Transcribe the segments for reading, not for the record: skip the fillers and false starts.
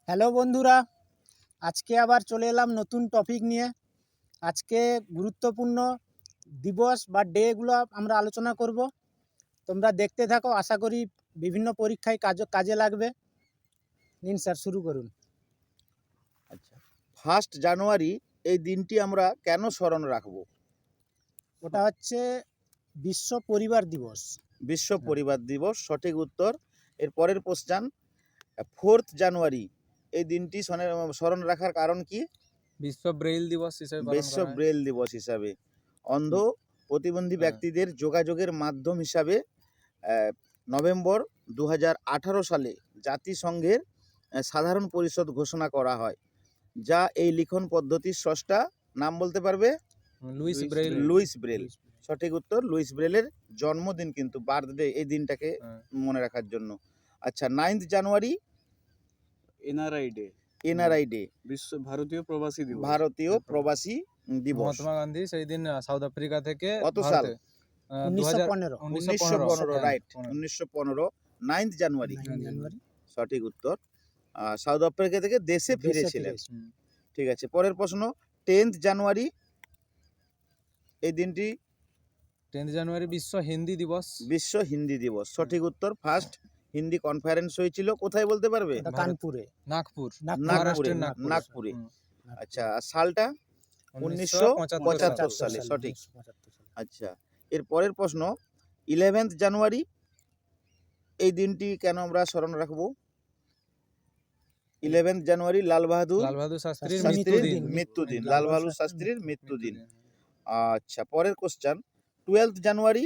Hello বন্ধুরা, আজকে আবার চলে এলাম নতুন টপিক নিয়ে। আজকে গুরুত্বপূর্ণ দিবস বা ডেগুলো আমরা আলোচনা করব। তোমরা দেখতে থাকো, আশা করি বিভিন্ন পরীক্ষায় কাজে লাগবে। নিন স্যার, শুরু করুন। আচ্ছা, 1 জানুয়ারি এই দিনটি আমরা কেন স্মরণ রাখব? ওটা হচ্ছে বিশ্ব পরিবার দিবস। বিশ্ব পরিবার দিবস, সঠিক উত্তর। এর পরের কোশ্চেন, 4 জানুয়ারি এই দিনটি স্মরণ রাখার কারণ কি? বিশ্ব ব্রেইল দিবস হিসেবে পালন বিশ্ব করা হয়। ব্রেল দিবস হিসাবে। অন্ধ প্রতিবন্ধী ব্যক্তিদের যোগাযোগের মাধ্যম হিসাবে নভেম্বর 2018 সালে জাতিসংঘের সাধারণ পরিষদ ঘোষণা করা হয়, যা এই লিখন পদ্ধতির স্রষ্টা। নাম বলতে পারবে? Louis Braille. Louis Braille. সঠিক উত্তর। লুইস ব্রেলের জন্মদিন, কিন্তু বার্থডে এই দিনটাকে মনে রাখার জন্য। আচ্ছা, 9 জানুয়ারি এনআরআই ডে, এনআরআই ডে, বিশ্ব ভারতীয় প্রবাসী দিবস। ভারতীয় প্রবাসী দিবস। মহাত্মা গান্ধী সেই দিন সাউথ আফ্রিকা থেকে কত সাল? 1915। 1915, রাইট, 1915, 9 জানুয়ারি। 9 জানুয়ারি সঠিক উত্তর। সাউথ আফ্রিকা থেকে দেশে ফিরেছিলেন। ঠিক আছে, পরের প্রশ্ন, 10 জানুয়ারি এই দিনটি? 10 জানুয়ারি বিশ্ব হিন্দি দিবস। বিশ্ব হিন্দি দিবস। সঠিক উত্তর। ফার্স্ট হিন্দি কনফারেন্স হয়েছিল কোথায় বলতে পারবে? ওটা কানপুরে। নাগপুর। নাগপুরে। নাগপুরে। আচ্ছা, আর সালটা? 1975 সালে। সঠিক। আচ্ছা, এর পরের প্রশ্ন, 11 জানুয়ারি এই দিনটি কেন আমরা স্মরণ রাখবো? 11 জানুয়ারি লাল বাহাদুর শাস্ত্রীর শাস্ত্রীর মৃত্যুদিন। মৃত্যুদিন। লাল বাহাদুর শাস্ত্রীর মৃত্যুদিন। আচ্ছা, পরের কোশ্চেন, 12 জানুয়ারি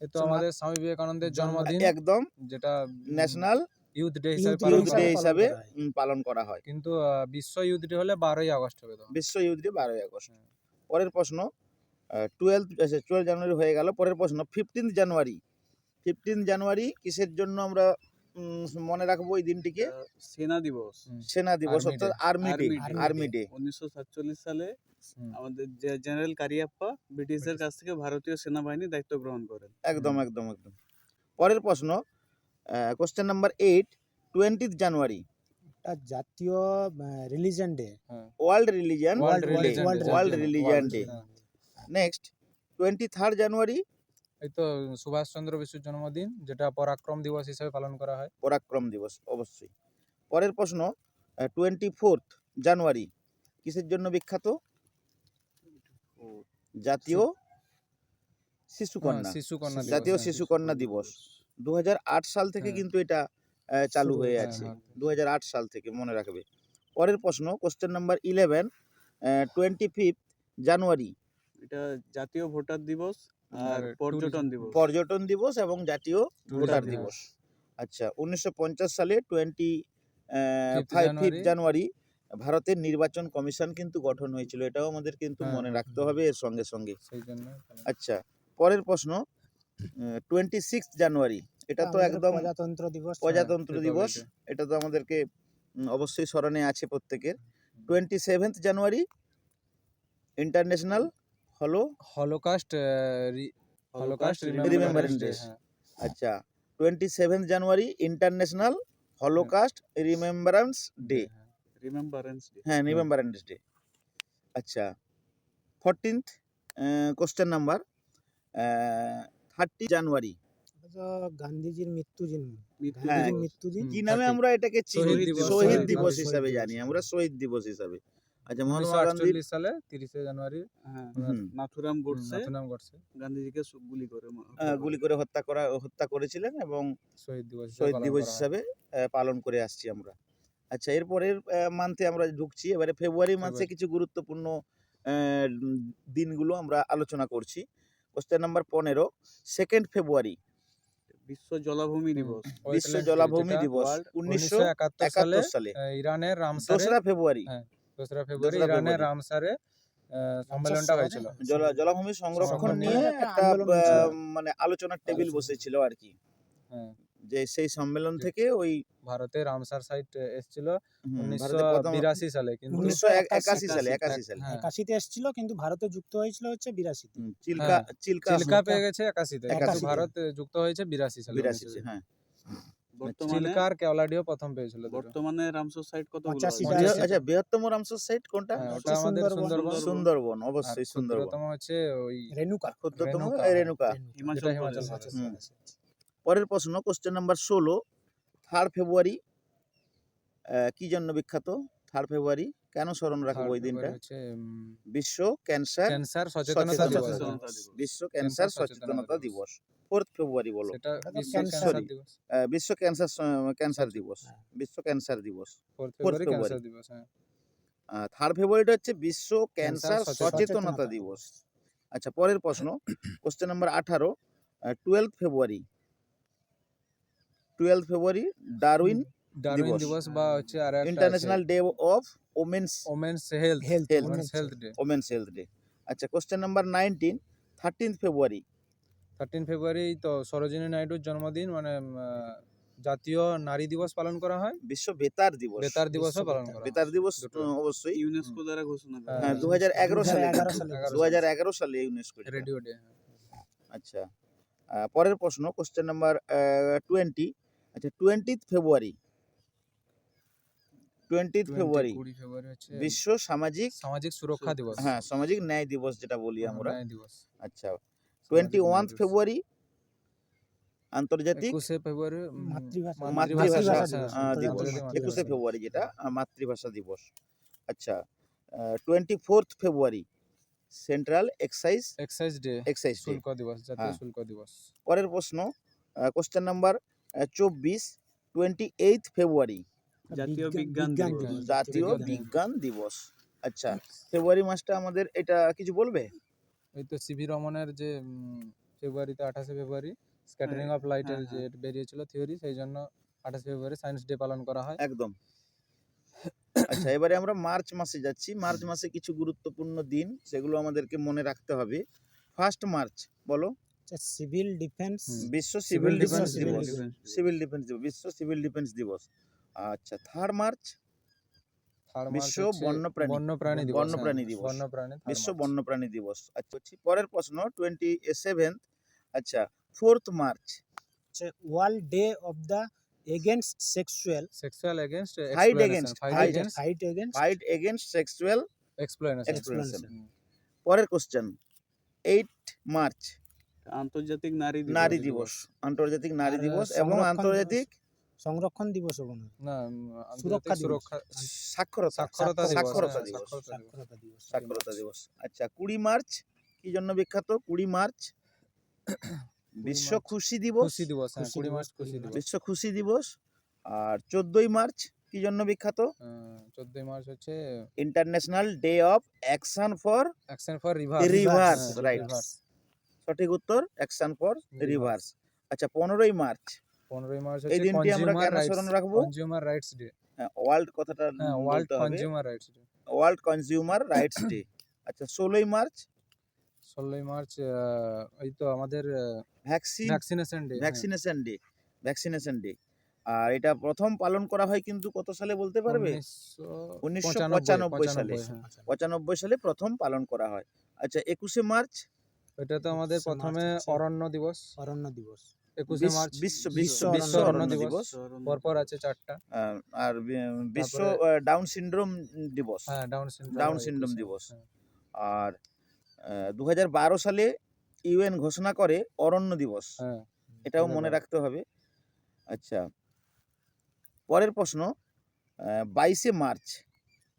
এ তো আমাদের স্বামী বিবেকানন্দের জন্মদিন, একদম, যেটা ন্যাশনাল ইউথ ডে Youth হিসেবে ইউথ পালন ডে করা হয়। হিসাবে পালন করা হয়। কিন্তু বিশ্ব ইউথ ডে হলে 12ই আগস্ট হবে। তো বিশ্ব ইউথ ডে 12ই আগস্ট। পরের প্রশ্ন, 12 জানুয়ারি হয়ে গেল। পরের প্রশ্ন, 15 জানুয়ারি। 15 জানুয়ারি কিসের জন্য আমরা মনে রাখবো এই দিনটিকে? সেনা দিবস। সেনা দিবস, Army অর্থাৎ আর্মি ডে। Army day. 1947 সালে আমাদের জেনারেল কারিয়াপ্পা ব্রিটিশদের কাছ থেকে ভারতীয় সেনাবাহিনী দায়িত্ব গ্রহণ করেন। একদম একদম একদম। পরের প্রশ্ন, কোশ্চেন নাম্বার 8, 20 জানুয়ারি এটা জাতীয় religion day. World religion World day. Religion Day। World religion day. হ্যাঁ। নেক্সট, 23 জানুয়ারি এই তো সুভাষ চন্দ্র বসুর জন্মদিন, যেটা পরাক্রম দিবস হিসেবে পালন করা হয়। পরাক্রম দিবস, অবশ্যই। পরের প্রশ্ন, 24 জানুয়ারি কিসের জন্য বিখ্যাত? জাতীয় শিশুকন্যা। শিশুকন্যা দিবস। জাতীয় হ্যাঁ, শিশুকন্যা দিবস। 2008 সাল থেকে হ্যাঁ। কিন্তু এটা চালু হয়ে হ্যাঁ, আছে। হ্যাঁ। 2008 সাল থেকে, মনে রাখবে। পরের প্রশ্ন, কোশ্চেন নাম্বার 11, 25 জানুয়ারি এটা জাতীয় ভোটার দিবস আর পর্যটন দিবস। পর্যটন দিবস এবং জাতীয় ভোটার দিবস। দিবস। আচ্ছা, 1950 সালে 5 25 জানুয়ারি ভারতের নির্বাচন কমিশন কিন্তু গঠন হয়েছিল। এটাও আমাদের কিন্তু হ্যাঁ, মনে হ্যাঁ, রাখতে হবে এর সঙ্গে সঙ্গে। সেই জন্য আচ্ছা, পরের প্রশ্ন, 26 জানুয়ারি এটা তো আমাদের একদম প্রজাতন্ত্র দিবস। প্রজাতন্ত্র Republic দিবস। Day। এটা তো আমাদেরকে অবশ্যই স্মরণে আছে প্রত্যেকের। 27 January international Holocaust remembrance day. আচ্ছা, 27 January international Holocaust remembrance day. Remembrance day. হ্যাঁ, রিমেম্বারেন্স ডে। আচ্ছা, 14th কোশ্চেন নাম্বার, 30 জানুয়ারি গান্ধীজির মৃত্যুদিন। হ্যাঁ, গান্ধীজির মৃত্যুদিন। কি নামে আমরা এটাকে চিনি? শহীদ দিবস। শহীদ শহীদ দিবস দিবস হিসাবে হিসাবে। জানি আমরা, শহীদ দিবস হিসাবে। আচ্ছা, মহাত্মা গান্ধীর 1948 সালে 30 জানুয়ারি হ্যাঁ, হুম, নাথুরাম গোডসে নাথুরাম গডসে গান্ধীজিকে গুলি করে গুলি করে হত্যা করেছিলেন এবং শহীদ দিবস শহীদ দিবস হিসাবে পালন করে আসছি আমরা। আচ্ছা, এরপরের মান্থে আমরা ঢুকছি। এবারে ফেব্রুয়ারি মাসে কিছু গুরুত্বপূর্ণ দিনগুলো আমরা আলোচনা করছি। কোশ্চেন নাম্বার 15, 2 ফেব্রুয়ারি বিশ্ব জলাভূমি দিবস। বিশ্ব জলাভূমি দিবস 1971 সালে। ইরানের রামসারে 2 ফেব্রুয়ারি 2 ফেব্রুয়ারি ইরানের রামসারে সম্মেলনটা হয়েছিল। জলাভূমি সংরক্ষণ সংরক্ষণ নিয়ে নিয়ে একটা আন্দোলন হয়েছিল। মানে আলোচনার টেবিল বসেছিল আর কি। হ্যাঁ, যে সেই সম্মেলন থেকে ওই ভারতে রামসার সাইট এসেছিল ভারতে প্রথম 1982 সালে, কিন্তু 1981 সালে। 81 সালে হ্যাঁ, 81-তে এসেছিল, কিন্তু ভারতে যুক্ত হয়েছিল হচ্ছে 82-তে। চিল্কা হ্যাঁ, চিল্কা চিল্কা পেয়ে গেছে 81-তে, কিন্তু 81 ভারত যুক্ত হয়েছে 82 সালে। 82 হ্যাঁ। বর্তমানে চিল্কার কেওলাডিও প্রথম পেয়েছিল দুটো। বর্তমানে রামসর সাইট কতগুলো 85 আছে? টা। আচ্ছা, বৃহত্তম রামসর সাইট কোনটা? হ্যাঁ, হচ্ছে ওটা আমাদের সুন্দরবন। সুন্দরবন। সুন্দরবন, আর অবশ্যই সুন্দরবন। ক্ষুদ্রতম হচ্ছে ওই রেণুকা। ক্ষুদ্রতম রেণুকা, রেণুকা। হিমাচল যেটা হিমাচল প্রদেশ। প্রদেশ। হুম। পরের প্রশ্ন, কোশ্চেন নাম্বার 16, 3 ফেব্রুয়ারি কি জন্য বিখ্যাত? 3 ফেব্রুয়ারি কেন স্মরণ রাখবো 3rd ওই দিনটা? ফেব্রুয়ারি হচ্ছে বিশ্ব ক্যান্সার ক্যান্সার সচেতনতা সচেতনতা দিবস। দিবস। সচেতনতা দিবস। বিশ্ব ক্যান্সার ক্যান্সার সচেতনতা সচেতনতা দিবস। 4th ফেব্রুয়ারি বলো। সেটা এটা তো বিশ্ব ক্যান্সার। ক্যান্সার দিবস। বিশ্ব ক্যান্সার ক্যান্সার দিবস। হ্যাঁ। বিশ্ব ক্যান্সার দিবস। 4th 4th ফেব্রুয়ারি ফেব্রুয়ারি। ক্যান্সার দিবস। হ্যাঁ। 3rd ফেব্রুয়ারিটা হচ্ছে বিশ্ব ক্যান্সার ক্যান্সার সচেতনতা দিবস। আচ্ছা, পরের প্রশ্ন, কোশ্চেন নাম্বার 18, 12th ফেব্রুয়ারি। 12th ফেব্রুয়ারি ডারউইন ডারউইন দিবস। দিবস বা হচ্ছে আর একটা international day of women's women's health Health, women's health day. Women's health day. আচ্ছা, কোশ্চেন নাম্বার 19, 13th ফেব্রুয়ারি। 13 ফেব্রুয়ারি তো সরোজিনী নাইডুর জন্মদিন, মানে জাতীয় নারী দিবস পালন করা হয়। বিশ্ব বেতার দিবস। বেতার দিবসও বিশ্ব পালন বেতার করা হয়। বেতার দিবস দুটো। অবশ্যই ইউনেস্কো দ্বারা ঘোষণা করা হ্যাঁ, হয়েছে। 2011 সালে। 2011 সালে। 2011 সালে ইউনেস্কো। Radio day. আচ্ছা, পরের প্রশ্ন, কোশ্চেন নাম্বার 20। আচ্ছা, 20th ফেব্রুয়ারি। 20th ফেব্রুয়ারি 20 ফেব্রুয়ারি হচ্ছে বিশ্ব সামাজিক, সামাজিক সুরক্ষা দিবস। হ্যাঁ, সামাজিক ন্যায় দিবস যেটা বলি আমরা। ন্যায় দিবস। আচ্ছা, সামাজিক ন্যায় 21st দিবস। ফেব্রুয়ারি আন্তর্জাতিক 21 ফেব্রুয়ারি মাতৃভাষা মাতৃভাষা দিবস। দিবস। আন্তর্জাতিক 21শে মাতৃভাষা ফেব্রুয়ারি যেটা মাতৃভাষা দিবস। আচ্ছা, 24th February central excise excise day, excise day. শুল্ক দিবস, জাতীয় হ্যাঁ। শুল্ক দিবস। পরের প্রশ্ন, কোশ্চেন নাম্বার 24, 28th ফেব্রুয়ারি জাতীয় বিজ্ঞান দিবস। জাতীয় বিজ্ঞান দিবস। আচ্ছা, ফেব্রুয়ারি মাসটা আমাদের এটা কিছু বলবে? ওই তো সিভি রমনের যে ফেব্রুয়ারিতে 28 ফেব্রুয়ারি স্ক্যাটারিং অফ লাইটের হ্যাঁ, যে বেরিয়েছিল থিওরি, সেই জন্য 28 ফেব্রুয়ারি সায়েন্স ডে পালন করা হয়। একদম। আচ্ছা, এবারে আমরা মার্চ মাসে যাচ্ছি। মার্চ মাসে কিছু গুরুত্বপূর্ণ দিন, সেগুলো আমাদেরকে মনে রাখতে হবে। 1 মার্চ বলো। Civil defence. বিশ্ব Civil সিভিল ডিফেন্স Defense দিবস। Defense Day। সিভিল ডিফেন্স দিবস, বিশ্ব সিভিল ডিফেন্স দিবস। আচ্ছা, 3rd মার্চ 3rd মার্চ বিশ্ব হচ্ছে বন্যপ্রাণী বন্যপ্রাণী দিবস। বন্যপ্রাণী হ্যাঁ, দিবস। বন্যপ্রাণী 3rd বিশ্ব মার্চ। বন্যপ্রাণী দিবস। আচ্ছা, পরের প্রশ্ন 27th। আচ্ছা, 4th March world day of the against sexual sexual against Fight exploitation, against- fight fight- against fight against sexual exploitation. exploitation। পরের কোশ্চেন 8 মার্চ আন্তর্জাতিক নারী দিবস। নারী দিবস, আন্তর্জাতিক নারী আর দিবস এবং সংরক্ষণ আন্তর্জাতিক সংরক্ষণ দিবস মনে হয়। না, সুরক্ষা আন্তর্জাতিক দিবস। সুরক্ষা সাক্ষরতা সাক্ষরতা দিবস। সাক্ষরতা হ্যাঁ, দিবস। সাক্ষরতা দিবস। সাক্ষরতা দিবস। সাক্ষরতা দিবস। আচ্ছা, 20 মার্চ কি জন্য বিখ্যাত? 20 মার্চ বিশ্ব মার্চ খুশি দিবস। খুশি দিবস। হ্যাঁ, খুশি 20 মার্চ দিবস, খুশি 20 দিবস। বিশ্ব খুশি দিবস। আর 14ই মার্চ কি জন্য বিখ্যাত? 14 মার্চ হচ্ছে international day of action for action for rivers. Rivers, হ্যাঁ, রাইট। রিভার্স। সঠিক উত্তর, অ্যাকশন ফর রিভার্স। আচ্ছা, 15ই মার্চ 15 মার্চ এই হচ্ছে দিনটি আমরা কনজিউমার কেন রাইটস, স্মরণ রাখবো? Consumer rights day. ওয়ার্ল্ড কথাটা হ্যাঁ, ওয়ার্ল্ড বলতে হবে, consumer rights day. World consumer rights day. আচ্ছা, 16ই মার্চ 16 মার্চ এই তো আমাদের vaccination vaccination day. Vaccination day. আর এটা প্রথম পালন করা হয় কিন্তু কত সালে বলতে পারবে? 1995 সালে। হ্যাঁ। 95 সালে প্রথম পালন করা হয়। আচ্ছা, 21শে মার্চ এটা তো আমাদের 21শে মার্চ প্রথমে হচ্ছে অরণ্য দিবস। অরণ্য দিবস। 21শে মার্চ বিশ্ব বিশ্ব অরণ্য দিবস। পরপর আছে 4টা। আর বিশ্ব তারপরে ডাউন সিনড্রোম দিবস। হ্যাঁ, ডাউন ডাউন সিনড্রোম দিবস। আর 2012 সালে ইউএন ঘোষণা করে অরণ্য দিবস। হ্যাঁ, এটাও মনে 2012 রাখতে হবে। আচ্ছা, পরের প্রশ্ন 22শে মার্চ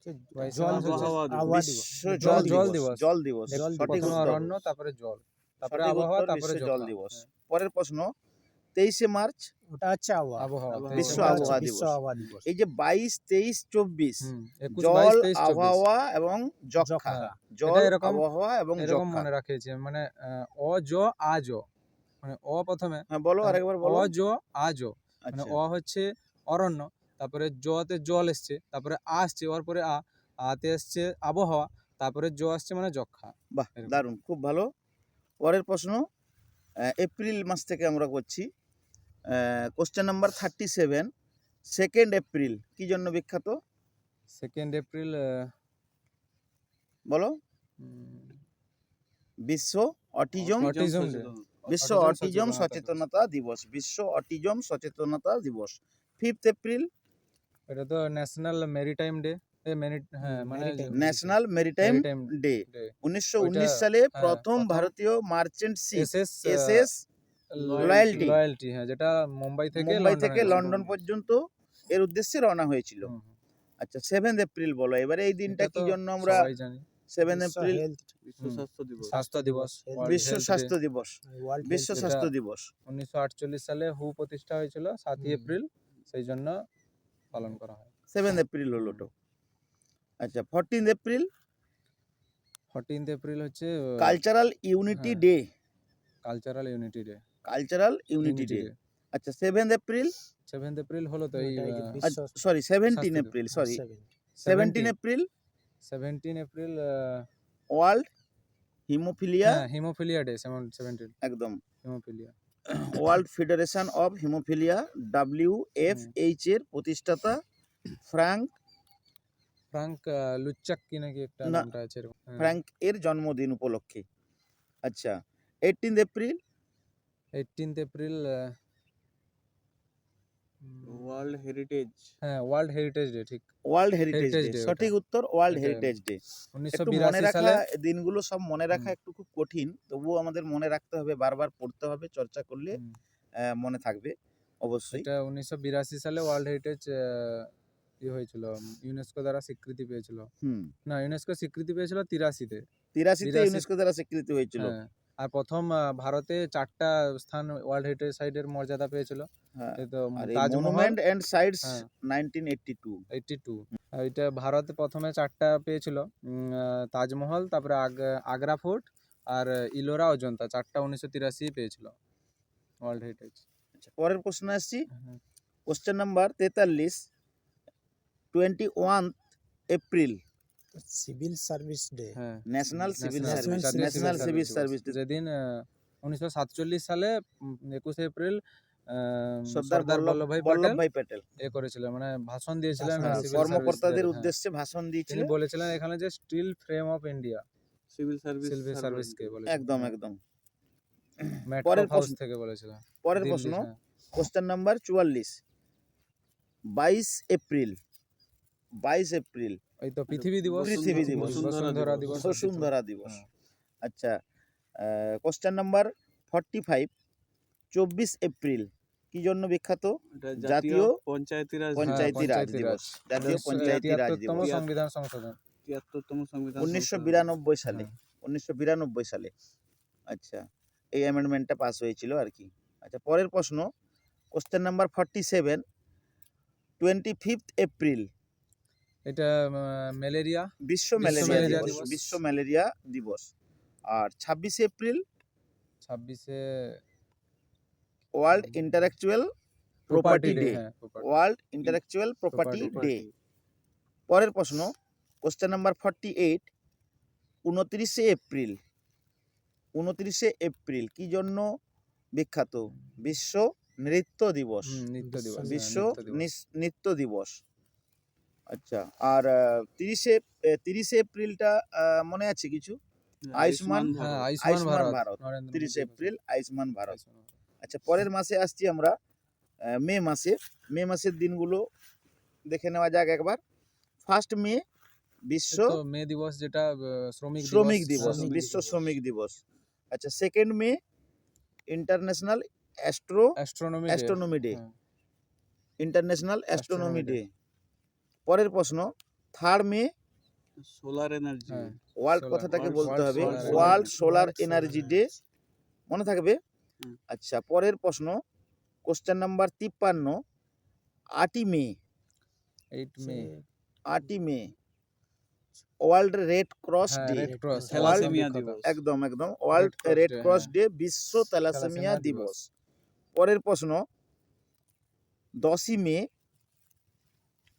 22শে জল মার্চ হচ্ছে আবহাওয়া দিবস। আবহাওয়া বিশ্ব দিবস। জল জল দিবস। দিবস। জল দিবস, জল দিবস। সঠিক প্রথমে উত্তর। অরণ্য, তারপরে জল, তারপরে সঠিক আবহাওয়া, উত্তর, তারপরে বিশ্ব জল জল দিবস। পরের প্রশ্ন 23শে মার্চ ওটা হচ্ছে আবহাওয়া। আবহাওয়া। বিশ্ব ওটা হচ্ছে আবহাওয়া বিশ্ব দিবস। আবহাওয়া দিবস। এই যে 22, 23, 24 21, জল, 22, 23, 24 আবহাওয়া এবং যক্ষা। যক্ষা। জল, এটা এরকম- আবহাওয়া এবং এরকম যক্ষা। মনে রাখিয়েছে, মানে অ জ আ জ, মানে অ প্রথমে, হ্যাঁ, বলো আরেকবার বলো। অ জ আ জ, মানে আচ্ছা, অ হচ্ছে অরণ্য, তারপরে জতে জল এসছে, তারপরে আ আসছে, ওর পরে আতে আসছে আবহাওয়া, তারপরে জ আসছে মানে যক্ষা। বাহ, এরকম। দারুণ, খুব ভালো। পরের প্রশ্ন এপ্রিল মাস থেকে আমরা করছি। কোশ্চেন নাম্বার 37, 2nd এপ্রিল কি জন্য বিখ্যাত? 2nd এপ্রিল বলো। বিশ্ব অটিজম Autism Day। বিশ্ব অটিজম অটিজম সচেতনতা সচেতনতা দিবস, বিশ্ব অটিজম সচেতনতা দিবস। 5th এপ্রিল এটা তো ন্যাশনাল মেরিটাইম ডে, হ্যাঁ মানে Maritime national maritime maritime day. Day. 1919 ওইটা, সালে হ্যাঁ, প্রথম প্রথম ভারতীয় merchant ship SS SS Loyalty Loyalty, হ্যাঁ, যেটা মুম্বাই থেকে মুম্বাই থেকে লন্ডনে লন্ডন পর্যন্ত এর উদ্দেশ্যে রওনা হয়েছিল। হুম, হুম। আচ্ছা 7th এপ্রিল বলো এবারে এই দিনটা এটা কি তো জন্য আমরা সবাই জানি। 7 বিশ্ব এপ্রিল হেলথ বিশ্ব হুম। স্বাস্থ্য দিবস। স্বাস্থ্য দিবস, Health World বিশ্ব Health Day। স্বাস্থ্য দিবস, ওয়ার্ল্ড বিশ্ব এটা স্বাস্থ্য দিবস। 1948 সালে হু প্রতিষ্ঠা হয়েছিল 7ই হুম। এপ্রিল, সেই জন্য পালন করা হয়। 7 এপ্রিল হলো তো। আচ্ছা 14 এপ্রিল 14th এপ্রিল হচ্ছে কালচারাল ইউনিটি হ্যাঁ। Day, cultural unity day. Cultural unity day. আচ্ছা 7 এপ্রিল 7th এপ্রিল হলো তো এই সরি 17 স্বাস্থ্য এপ্রিল দিবস। Sorry 17 April 17 April world haemophilia, হ্যাঁ হিমোফিলিয়া ডে, 17 একদম haemophilia. World federation of haemophilia WFH এর প্রতিষ্ঠাতা ফ্রাঙ্ক লুচ্চাক কি নাকি একটা না, নামটা আছে এরকম। হ্যাঁ। ফ্রাঙ্ক এর জন্মদিন উপলক্ষে। আচ্ছা 18 April 18th April world heritage. হ্যাঁ ওয়ার্ল্ড হেরিটেজ ডে, ঠিক। World heritage Heritage day, Day সঠিক উত্তর ওয়ার্ল্ড এটা হেরিটেজ ডে। একটু মনে 1982 রাখা সালে দিনগুলো সব মনে রাখা হুম। একটু খুব কঠিন, তবুও আমাদের মনে রাখতে হবে, বারবার পড়তে হবে, চর্চা করলে হুম, মনে থাকবে অবশ্যই। এটা 1982 সালে ওয়ার্ল্ড হেরিটেজ হয়েছিল, ইউনেস্কো দ্বারা স্বীকৃতি পেয়েছিল। হুম না, ইউনেস্কো স্বীকৃতি পেয়েছিল 83-তে। 83 83 ইউনেস্কো দ্বারা স্বীকৃতি হয়েছিল। হ্যাঁ, আর প্রথম ভারতে 4টা স্থান ওয়ার্ল্ড হেরিটেজ সাইটের মর্যাদা পেয়েছিল। হ্যাঁ এই তো আর এই তাজমহল মনুমেন্ট এন্ড সাইটস হ্যাঁ 1982। 82, আর এটা ভারতে প্রথমে 4টা পেয়েছিল, তাজমহল, তারপরে আগ্রা ফোর্ট, আর ইলোরা অজন্তা, 4টা 1983 পেয়েছিল ওয়ার্ল্ড হেরিটেজ। আচ্ছা পরের প্রশ্ন আসছি, হ্যাঁ। Question number 43। 21 April civil service day. হ্যাঁ ন্যাশনাল সিভিল National সার্ভিস, জাতীয় national civil civil service service দিবস। যেদিন 1947 সালে 21 এপ্রিল সর্দার সর্দার বল্লভভাই পটেল বল্লভভাই প্যাটেল করেছিলেন, মানে ভাষণ দিয়েছিলেন হ্যাঁ, civil service কর্মকর্তাদের দের, হ্যাঁ। উদ্দেশ্যে ভাষণ তিনি দিয়েছিলেন। বলেছিলেন এখানে যে steel frame of India civil service civil সার্ভিসকে বলেছিলেন। একদম একদম। ম্যাট পরের হাউস প্রশ্ন, থেকে বলেছিলেন। পরের দিল্লি, প্রশ্ন, হ্যাঁ। Question number 44। 22 এপ্রিল 22 এপ্রিল এই তো পৃথিবী দিবস, পৃথিবী দিবস, বসুন্ধরা দিবস, বসুন্ধরা দিবস। হ্যাঁ। আচ্ছা কোশ্চেন নাম্বার 45। 24 এপ্রিল কি জন্য বিখ্যাত? এটা জাতীয় জাতীয় পঞ্চায়েতি রাজ পঞ্চায়েতি রাজ পঞ্চায়েতি দিবস, রাজ। জাতীয় পঞ্চায়েতি রাজ 73তম দিবস। সংবিধান সংশোধন 73তম সংবিধান 1992 সালে, হ্যাঁ। 1992 সালে। আচ্ছা এই অ্যামেন্ডমেন্টটা পাস হয়েছিল আর কি। আচ্ছা পরের প্রশ্ন, কোশ্চেন নাম্বার 47। 25 এপ্রিল এটা ম্যালেরিয়া বিশ্ব বিশ্ব ম্যালেরিয়া ম্যালেরিয়া দিবস, দিবস। বিশ্ব ম্যালেরিয়া দিবস। আর 26 এপ্রিল 26-এ ওয়ার্ল্ড ইন্টালেকচুয়াল প্রপার্টি ডে, হ্যাঁ property। World intellectual property day. পরের প্রশ্ন, কোশ্চেন নাম্বার 48। 29 এপ্রিল 29 এপ্রিল কি জন্য বিখ্যাত? বিশ্ব নৃত্য দিবস, নৃত্য দিবস, হ্যাঁ, বিশ্ব নৃত্য দিবস। নৃত্য দিবস। আচ্ছা আর 30 এপ্রিলটা মনে আছে কিছু? আয়ুষ্মান হ্যাঁ ভারত। আয়ুষ্মান আয়ুষ্মান ভারত, ভারত, নরেন্দ্র 30 মোদী এপ্রিল আয়ুষ্মান ভারত। আয়ুষ্মান ভারত। আচ্ছা পরের মাসে আসছি আমরা মে মাসে। মে মাসের দিনগুলো দেখে নেওয়া যাক একবার। 1 মে বিশ্ব এই তো মে দিবস, যেটা শ্রমিক দিবস, শ্রমিক বিশ্ব দিবস। শ্রমিক দিবস। আচ্ছা 2 মে ইন্টারন্যাশনাল অ্যাস্ট্রোনমি অ্যাস্ট্রোনমি ডে, হ্যাঁ। International astronomy Astronomy day. পরের প্রশ্ন, 3 মে সোলার এনার্জি। হ্যাঁ। ওয়ার্ল্ড Solar- কথাটাকে World বলতে Solar হবে, Energy world Day। Solar energy day, মনে থাকবে। হুম। আচ্ছা পরের প্রশ্ন, কোশ্চেন নাম্বার 53। 8 মে 8 মে 8 মে ওয়ার্ল্ড রেড ক্রস হ্যাঁ ডে, রেড ক্রস, থ্যালাসেমিয়া বিখ্যাত। দিবস। একদম একদম world Cross red Day, cross হ্যাঁ। ডে, বিশ্ব থ্যালাসেমিয়া থ্যালাসেমিয়া দিবস। দিবস। পরের প্রশ্ন 10 মে,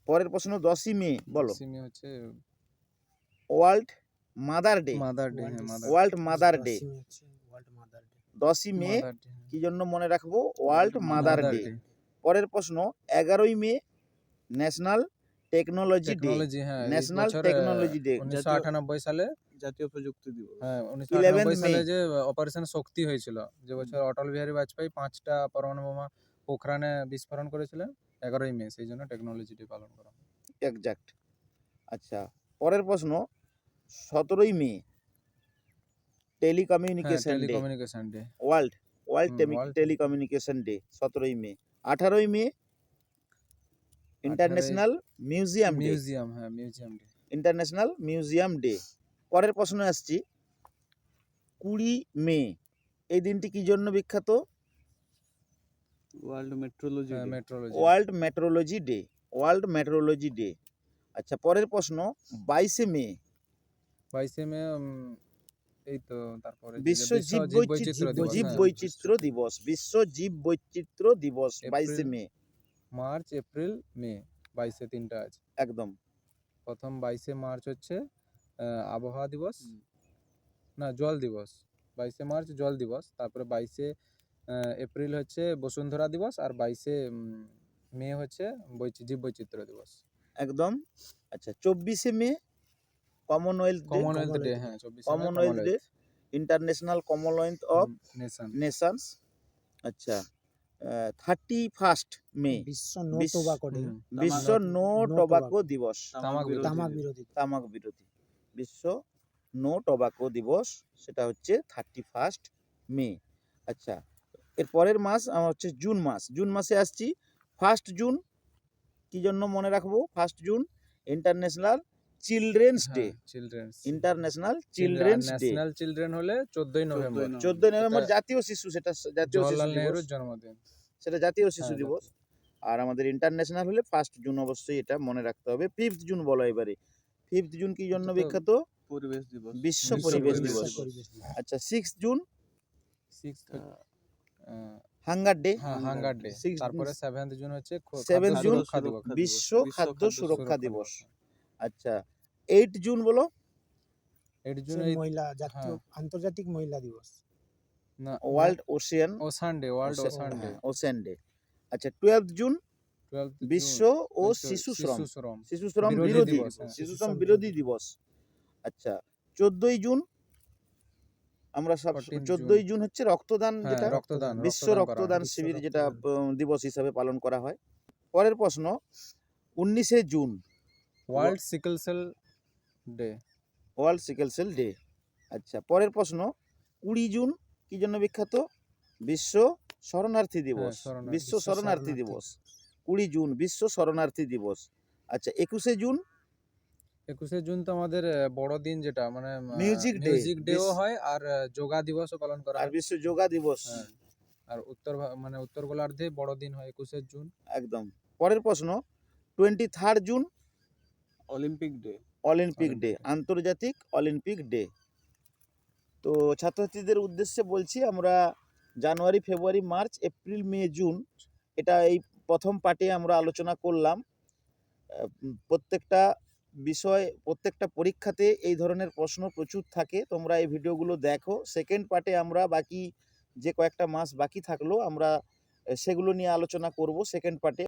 পরের প্রশ্ন 10 মে বলো। 10 মে হচ্ছে world mother day, mother day, হ্যাঁ mother world mother day. World mother day. 10 May mother day, কি জন্য মনে রাখবো? World mother mother day. Day. পরের প্রশ্ন 11 May national technology day, technology, হ্যাঁ, এই ন্যাশনাল বছর টেকনোলজি ডে। 1998 সালে, জাতীয় প্রযুক্তি দিবস। হ্যাঁ 11 1998 সালে মে। যে অপারেশন শক্তি হয়েছিল, যে বছর অটল বিহারী বাজপেয়ী 5টা পরমাণু বোমা পোখরানে বিস্ফোরণ করেছিলেন, 11ই মে, সেই জন্য টেকনোলজি ডে পালন করা হয়। এক্সাক্ট। আচ্ছা, পরের প্রশ্ন, 17ই মে হ্যাঁ, telecommunication day, telecommunication day. World world telecommunication day 17ই মে। 18ই May international museum day, museum, হ্যাঁ museum day. International museum day. পরের প্রশ্নে আসছি, 20 মে এই দিনটি কি জন্য বিখ্যাত? ওয়ার্ল্ড মেট্রোলজি হ্যাঁ day. Metrology. World metrology day, world metrology day. আচ্ছা, পরের প্রশ্ন, 22 মে 22 মে, এই তো তারপরে বিশ্ব জীব জীববৈচিত্র্য দিবস, জীব হ্যাঁ। বৈচিত্র্য দিবস, বিশ্ব জীব বৈচিত্র্য দিবস 22 মে। মার্চ, এপ্রিল, মে, 22 তিনটা আছে। একদম। প্রথম 22 মার্চ হচ্ছে আবহাওয়া দিবস, না জল দিবস। 22 মার্চ জল দিবস, তারপরে 22 এপ্রিল হচ্ছে বসুন্ধরা দিবস, আর 22 মে হচ্ছে জীব বৈচিত্র্য দিবস। একদম। আচ্ছা, 24 May commonwealth day, commonwealth day, হ্যাঁ 24 May commonwealth day, international commonwealth of nation. Nations. আচ্ছা, 31 মে বিশ্ব নো বিশ্ব- টোবাকো ডে, বিশ্ব নো No টোবাকো tobacco দিবস, তামাক বিরোধী তামাক দিবস। বিরোধী। তামাক বিরোধী, বিশ্ব নো টোবাকো দিবস, সেটা হচ্ছে 31 মে। আচ্ছা, এর পরের মাস আমার হচ্ছে জুন মাস। জুন মাসে আসছি, 1 জুন কি জন্য মনে রাখবো? 1 June international children's day, children's. International children's day. National children হলে 14ই নভেম্বর, 14 নভেম্বর এটা জাতীয় শিশু, সেটা জাতীয় শিশু জওহরলাল দিবস, নেহরুর জন্মদিন। সেটা জাতীয় শিশু হ্যাঁ, দিবস। আর আমাদের ইন্টারন্যাশনাল হলে 1 জুন, অবশ্যই এটা মনে রাখতে হবে। 5 জুন বলো এবারে, 5 জুন কি জন্য এটা তো বিখ্যাত? পরিবেশ দিবস। বিশ্ব বিশ্ব পরিবেশ পরিবেশ দিবস। পরিবেশ দিবস। আচ্ছা, 6 জুন 6 হাঙ্গার ডে, হ্যাঁ হাঙ্গার ডে। 6 তারপরে 7 জুন হচ্ছে 7 খাদ্য জুন সুরক্ষা দিবস। বিশ্ব খাদ্য খাদ্য সুরক্ষা দিবস। আচ্ছা, 8 জুন বলো। 8 জুন সে এই মহিলা জাতীয় হ্যাঁ। আন্তর্জাতিক মহিলা দিবস। না world Ocean, ocean day, world ocean day. Ocean day. আচ্ছা, 12 জুন 12 বিশ্ব ও শিশু শ্রম, শ্রম শিশু শ্রম বিরোধী বিরোধী, দিবস, হ্যাঁ। শিশু শ্রম বিরোধী দিবস। আচ্ছা, 14ই জুন আমরা সব 14 14ই জুন হচ্ছে রক্তদান, হ্যাঁ, যেটা রক্তদান, বিশ্ব করা রক্তদান হয়। শিবির, বিশ্ব যেটা রক্তদান দিবস হিসাবে পালন করা হয়। পরের প্রশ্ন, 19শে June world sickle cell day. World sickle cell day. আচ্ছা, পরের প্রশ্ন, 20 জুন কি জন্য বিখ্যাত? বিশ্ব শরণার্থী দিবস, শরণার্থী। বিশ্ব বিশ্ব শরণার্থী শরণার্থী দিবস। 20 জুন বিশ্ব শরণার্থী দিবস। আচ্ছা, 21শে জুন 21শে জুন তো আমাদের বড়দিন, যেটা মানে মিউজিক ডে, মিউজিক ডেও হয়, আর যোগা দিবসও পালন করা আর হয়। বিশ্ব যোগা দিবস। হ্যাঁ। আর মানে উত্তর গোলার্ধে বড়দিন হয় 21শে জুন। একদম। পরের প্রশ্ন, 23 June Olympic day. Olympic day, Olympic day. আন্তর্জাতিক অলিম্পিক ডে। তো ছাত্রছাত্রীদের উদ্দেশ্যে বলছি, আমরা জানুয়ারি, ফেব্রুয়ারি, মার্চ, এপ্রিল, মে, জুন, এটা এই প্রথম পার্টে আমরা আলোচনা করলাম। প্রত্যেকটা বিষয়, প্রত্যেকটা পরীক্ষাতে এই ধরনের প্রশ্ন প্রচুর থাকে, তোমরা এই ভিডিওগুলো দেখো। সেকেন্ড পার্টে আমরা বাকি যে কয়েকটা মাস বাকি থাকলো, আমরা সেগুলো নিয়ে আলোচনা করব সেকেন্ড পার্টে।